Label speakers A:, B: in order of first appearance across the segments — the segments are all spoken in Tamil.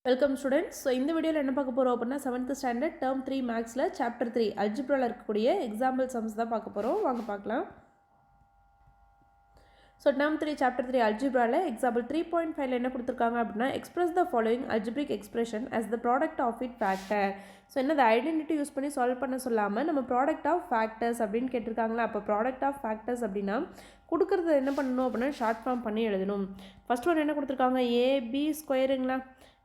A: Welcome students. ஸோ இந்த வீடியோவில் என்ன பார்க்க போகிறோம் அப்படின்னா 7th ஸ்டாண்டர்ட் டேர்ம் 3 மேக்ஸில் சாப்டர் 3 அல்ஜிப்ராவில் இருக்கக்கூடிய எக்ஸாம்பிள் சம்ஸ் தான் பார்க்க போகிறோம். வாங்க பார்க்கலாம். ஸோ டேர்ம் 3 சாப்டர் 3 அல்ஜிப்ராவில் எக்ஸாம்பிள் 3.5 என்ன கொடுத்துருக்காங்க அப்படின்னா express the following algebraic expression as the product of it factor. So என்னது ஐடென்டிட்டி யூஸ் பண்ணி சால்வ் பண்ண சொல்லாமல் நம்ம ப்ராடக்ட் ஆஃப் ஃபேக்டர்ஸ் அப்படின்னு கேட்டிருக்காங்களா. அப்போ ப்ராடக்ட் ஆஃப் ஃபேக்டர்ஸ் அப்படின்னா கொடுக்குறது என்ன பண்ணணும் அப்படின்னா ஷார்ட் ஃபார்ம் பண்ணி எழுதணும். ஃபஸ்ட் ஒன் என்ன கொடுத்துருக்காங்க, ஏபி ஸ்கொயருங்களா.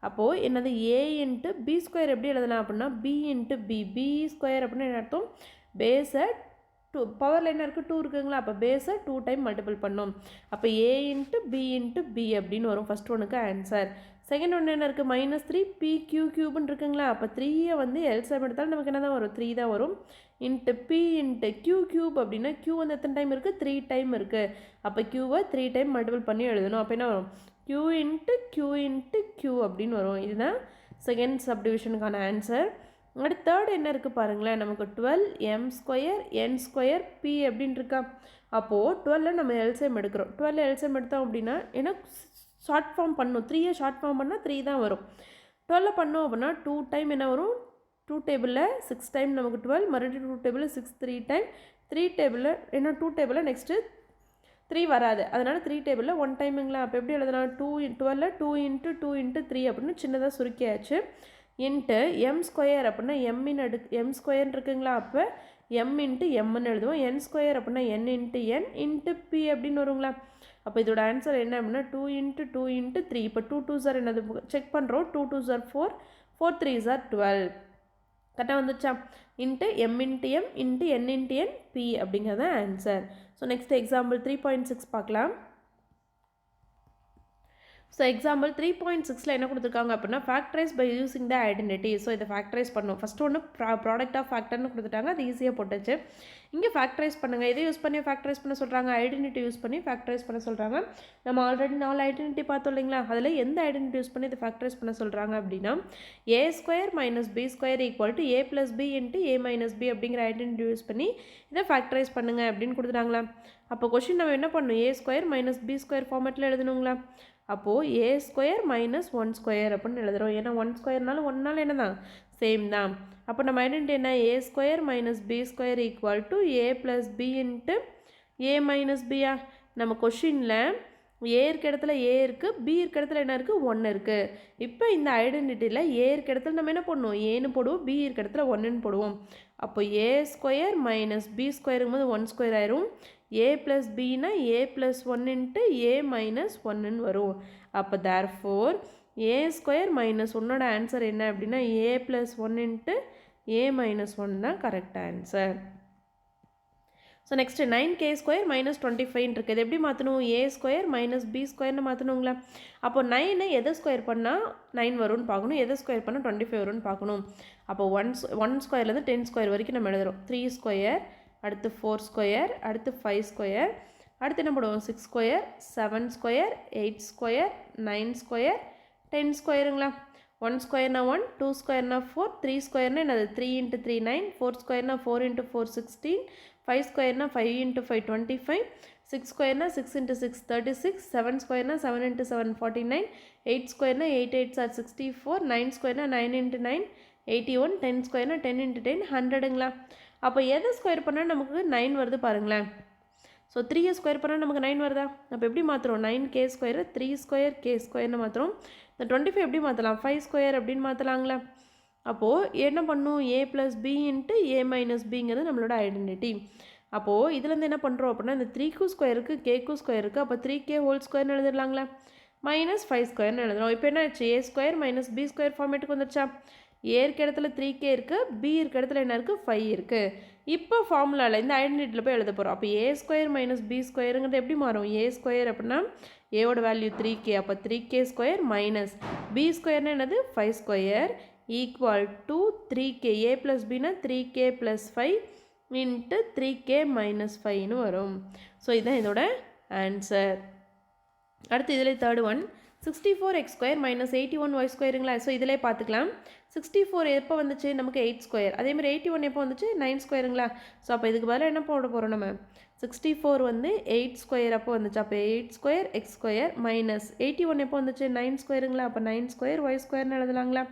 A: அப்போது என்னது ஏ இன்ட்டு பி ஸ்கொயர் எப்படி எழுதலாம் அப்படின்னா பி இன்ட்டு பி ஸ்கொயர் அப்படின்னு என்ன அர்த்தம், பேஸை பவரில் என்ன இருக்குது 2 இருக்குங்களா. அப்போ பேஸை 2 டைம் மல்டிபிள் பண்ணும். அப்போ ஏ இன்ட்டு பி அப்படின்னு வரும் ஃபஸ்ட் ஒனுக்கு ஆன்சர். செகண்ட் ஒன்று என்ன இருக்குது, -3 பி கியூப்னு இருக்குங்களா. அப்போ 3யை வந்து எல்சிஎம் எடுத்தாலும் நமக்கு என்ன தான் வரும், 3 தான் வரும். இன்ட்டு பி இன்ட்டு கியூப் அப்படின்னா கியூ வந்து எத்தனை டைம் இருக்குது, 3 டைம் இருக்குது. அப்போ கியூவை 3 டைம் மல்டிபிள் பண்ணி எழுதணும். அப்போ என்ன வரும், q இன்ட்டு q அப்படின்னு வரும். இதுதான் செகண்ட் சப்டிவிஷனுக்கான ஆன்சர். அடுத்து தேர்ட் என்ன இருக்குது பாருங்களேன், நமக்கு 12m² n² p அப்படின்னு இருக்கா. அப்போது 12 நம்ம எல்சிஎம் எடுக்கிறோம். 12 எல்சிஎம் எடுத்தோம் அப்படின்னா ஏன்னா ஷார்ட் ஃபார்ம் பண்ணணும், 3யை ஷார்ட் ஃபார்ம் பண்ணால் 3 தான் வரும். 12 பண்ணோம் அப்படின்னா 2 டைம் என்ன வரும், 2 டேபிளில் 6 டைம் நமக்கு 12, மறுபடியும் 2 டேபிளில் 6 3 டைம், 3 டேபிளில் ஏன்னா 2 டேபிளில் நெக்ஸ்ட்டு 3 வராது, அதனால் 3 டேபிளில் 1 டைமுங்களா. அப்போ எப்படி எழுதலாம், 2 இன்ட்டு 3 அப்படின்னு சின்னதாக சுருக்கியாச்சு. இன்ட்டு m² அப்படின்னா m² இருக்குங்களா. அப்போ m இன்ட்டு mன்னு எழுதுவோம். n² அப்படின்னா n இன்ட்டு p அப்படின்னு வருங்களா. அப்போ இதோட ஆன்சர் என்ன அப்படின்னா 2 இன்ட்டு 3. இப்போ 2 2s என்னது செக் பண்ணுறோம். 2 2s 4, 4 3s 12. கரெக்டாக வந்துச்சா. Into m into n p அப்படிங்கிறத ஆன்சர். ஸோ நெக்ஸ்ட் எக்ஸாம்பிள் 3.6 பார்க்கலாம். ஸோ எக்ஸாம்பிள் 3.6 என்ன கொடுத்துருக்காங்க அப்படின்னா factorise by using the identity. So இதை ஃபேக்டரைஸ் பண்ணணும். ஃபஸ்ட் ஒன்று ப்ராடக்ட் ஆஃப் ஃபேக்டர்னு கொடுத்துட்டாங்க, அது ஈஸியாக போட்டுச்சு. இங்கே ஃபேக்டரைஸ் பண்ணுங்கள். இதை யூஸ் பண்ணி ஃபேக்டரைஸ் பண்ண சொல்கிறாங்க, ஐடென்டிட்டி யூஸ் பண்ணி ஃபேக்டரைஸ் பண்ண சொல்கிறாங்க. நம்ம ஆல்ரெடி 4 ஐடென்டிட்டி பார்த்தோம் இல்லைங்களா. அதில் எந்த ஐடென்டிட்டி யூஸ் பண்ணி இதை ஃபேக்டரைஸ் பண்ண சொல்கிறாங்க அப்படின்னா a² - b² = a + b into a - b அப்படிங்கிற ஐடென்டிட்டி யூஸ் பண்ணி இதை ஃபேக்டரைஸ் பண்ணுங்கள் அப்படின்னு கொடுத்துட்டாங்களா. அப்போ கொஷின் நம்ம என்ன பண்ணணும், a² - b² ஃபார்மேட்டில் எழுதணுங்களா. அப்போது a² - 1² அப்படின்னு எழுதுகிறோம். ஏன்னா 1²னாலும் 1நாலும் என்ன தான் சேம் தான். அப்போ நம்ம ஐடென்டிட்டி என்ன, a² - b² = a + b into a - b. நம்ம கொஷினில் ஏ இருக்க இடத்துல ஏ இருக்குது, பி இருக்க இடத்துல என்ன இருக்குது, 1 இருக்குது. இப்போ இந்த ஐடென்டிட்டியில் ஏ இருக்க இடத்துல நம்ம என்ன பண்ணுவோம், ஏன்னு போடுவோம், பி இருக்க இடத்துல 1ன்னு போடுவோம். அப்போ a² - b²ங்கும்போது 1² ஆயிரும். a + bனா a + 1 இன்ட்டு a - 1ன்னு வரும். அப்போ தேர்ஃபோர் a² - 1ஓட ஆன்சர் என்ன அப்படின்னா a + 1 இன்ட்டு a - 1 தான் correct answer. So next 9k² - 25 இருக்குது. இது எப்படி மாற்றணும், a² - b² மாற்றணுங்களா. அப்போ 9 எதை ஸ்கொயர் பண்ணால் 9 வரும்னு பார்க்கணும், எதை ஸ்கொயர் பண்ணால் 25 வரும்னு பார்க்கணும். அப்போ 1² 10² வரைக்கும் நம்ம எழுதுகிறோம். 3², அடுத்து 4², அடுத்து 5², அடுத்து என்ன பண்ணுவோம் 6², 7², 8², 9², 10²ங்களா. 1² 1, 2² 4, 3² என்னது 3 × 3 9, 4² 4 × 4 16, 5² 5 × 5 25, 6² 6 × 6 36, 7² 7 × 7 49, 8² 8 8 64, 9² 9 × 9 81, 10² 10 × 10 100ங்களா. அப்போ எதை ஸ்கொயர் பண்ணால் நமக்கு 9 வருது பாருங்களேன். ஸோ 3யை ஸ்கொயர் பண்ணால் நமக்கு 9 வருதா. அப்போ எப்படி மாற்றுறோம், 9k² 3² k²ன்னு மாற்றுறோம். இந்த 25 எப்படி மாற்றலாம், 5² அப்படின்னு மாற்றலாங்களா. அப்போது என்ன பண்ணும், a + b இன்ட்டு a - bங்கிறது நம்மளோட ஐடென்டிட்டி. அப்போது இதுலேருந்து என்ன பண்ணுறோம் அப்படின்னா இந்த 3q² இருக்குது, k² இருக்குது. அப்போ 3k² எழுதிடலாங்களா. -5² எழுதுறோம். இப்போ என்ன ஆச்சு, a² - b² ஃபார்மேட்டுக்கு வந்துடுச்சா. a இருக்க இடத்துல 3k இருக்குது, b இருக்க இடத்துல என்ன இருக்குது 5 இருக்குது. இப்போ ஃபார்முலாவில் இந்த ஐடென்டிட்டியில் போய் எழுத போகிறோம். அப்போ a² - b²ங்கிறது எப்படி மாறும், a² அப்படின்னா ஏவோட வேல்யூ 3k, அப்போ 3k² - b² என்னது 5² = 3k. a + bனா 3k + 5 into 3k - 5ன்னு வரும். ஸோ இதுதான் இதோட ஆன்சர். அடுத்து இதில் third one 64x square minus 81y ஸ்கொயருங்களா. ஸோ இதிலே பார்த்துக்கலாம். 64 எப்போ வந்துச்சு நமக்கு 8 ஸ்கொயர், அதேமாதிரி 81 எப்போ வந்துச்சு 9 ஸ்கொயருங்களா. ஸோ அப்போ இதுக்கு பதிலாக என்ன போட போகிறோம் நம்ம, 64 வந்து 8 ஸ்கொயர் அப்போ வந்துச்சு, அப்போ 8 ஸ்கொயர் எக்ஸ் ஸ்கொயர் மைனஸ் 81 எப்போ வந்துச்சு 9 ஸ்கொயருங்களா. அப்போ 9 ஸ்கொயர் ஒய் ஸ்கொயர்னு எழுதலாங்களா.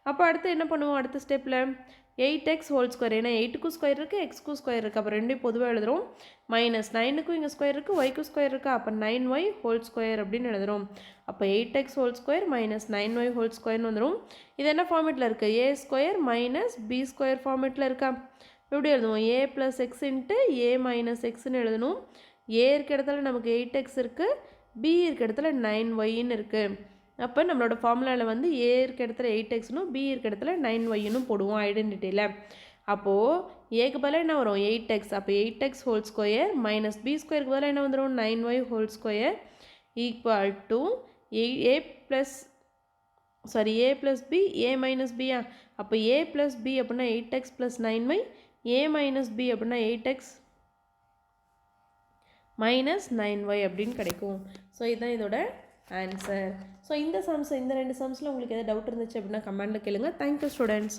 A: அப்போ அடுத்து என்ன பண்ணுவோம், அடுத்த ஸ்டெப்பில் 8x ஹோல் ஸ்கொயர், ஏன்னா 8க்கும் ஸ்கொயர் இருக்குது எக்ஸ்க்கும் ஸ்கொயர் இருக்குது, அப்போ ரெண்டையும் பொதுவாக எழுதுகிறோம். மைனஸ் 9க்கும் இங்கே ஸ்கொயர் இருக்குது ஒய்க்கும் ஸ்கொயர் இருக்குது, அப்போ 9y ஹோல் ஸ்கொயர் அப்படின்னு எழுதுகிறோம். அப்போ 8x whole square minus 9y whole ஸ்கொயர்னு வந்துடும். இது என்ன ஃபார்மேட்டில் இருக்குது, ஏ ஸ்கொயர் மைனஸ் பி ஸ்கொயர் ஃபார்மேட்டில் இருக்கா. எப்படி எழுதுவோம், ஏ ப்ளஸ் எக்ஸ் இன்ட்டு ஏ மைனஸ் எக்ஸ்ன்னு எழுதணும். ஏ இருக்க இடத்துல நமக்கு 8x இருக்குது, பி இருக்க இடத்துல 9yன்னு இருக்குது. அப்போ நம்மளோட ஃபார்முலாவில் வந்து ஏ இருக்க இடத்துல 8xனும் பி இருக்க இடத்துல 9yனும் போடுவோம் ஐடென்டிட்டியில். அப்போது ஏக்கு பதிலாக என்ன வரும் 8x, அப்போ 8x whole square minus B ஸ்கொயருக்கு பதிலாக என்ன வந்துடும் 9y whole square equal to A plus B A minus பியா. அப்போ ஏ ப்ளஸ் பி அப்படின்னா 8x ப்ளஸ் 9y, ஏ மைனஸ் பி அப்படின்னா 8x மைனஸ் 9y அப்படின்னு கிடைக்கும். ஸோ இதுதான் இதோட ஆன்சர். ஸோ இந்த ரெண்டு சம்ஸில் உங்களுக்கு எதாவது டவுட் இருந்துச்சு அப்படின்னா கமெண்ட்டில் கேளுங்க. Thank you students.